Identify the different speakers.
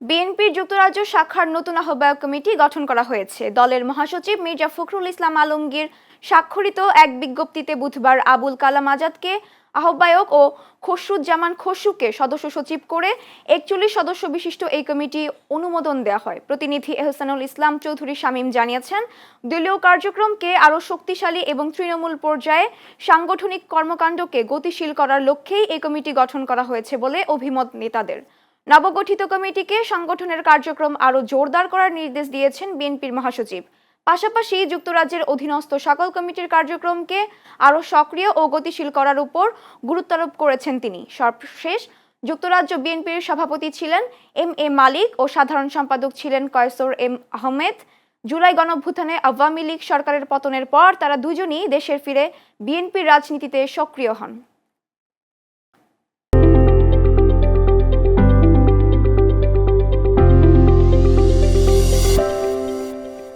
Speaker 1: বিএনপির যুক্তরাজ্য শাখার নতুন আহ্বায়ক কমিটি গঠন করা হয়েছে। দলের মহাসচিব মির্জা ফখরুল ইসলাম আলমগীর স্বাক্ষরিত এক বিজ্ঞপ্তিতে বুধবার আবুল কালাম আজাদকে আহ্বায়ক ও খসরুজ্জামান খসরুকে সদস্য সচিব করে ৪১ সদস্য বিশিষ্ট এই কমিটি অনুমোদন দেওয়া হয়। প্রতিনিধি এহসানুল ইসলাম চৌধুরী শামীম জানিয়েছেন, দলীয় কার্যক্রমকে আরও শক্তিশালী এবং তৃণমূল পর্যায়ে সাংগঠনিক কর্মকাণ্ডকে গতিশীল করার লক্ষ্যেই এই কমিটি গঠন করা হয়েছে বলে অভিমত নেতাদের। নবগঠিত কমিটিকে সংগঠনের কার্যক্রম আরও জোরদার করার নির্দেশ দিয়েছেন বিএনপির মহাসচিব। পাশাপাশি যুক্তরাজ্যের অধীনস্থ সকল কমিটির কার্যক্রমকে আরও সক্রিয় ও গতিশীল করার উপর গুরুত্বারোপ করেছেন তিনি। সর্বশেষ যুক্তরাজ্য বিএনপির সভাপতি ছিলেন এম মালিক ও সাধারণ সম্পাদক ছিলেন কয়সর এম আহমেদ। জুলাই গণঅভ্যুত্থানে আওয়ামী লীগ সরকারের পতনের পর তারা দুজনই দেশের ফিরে বিএনপির রাজনীতিতে সক্রিয় হন।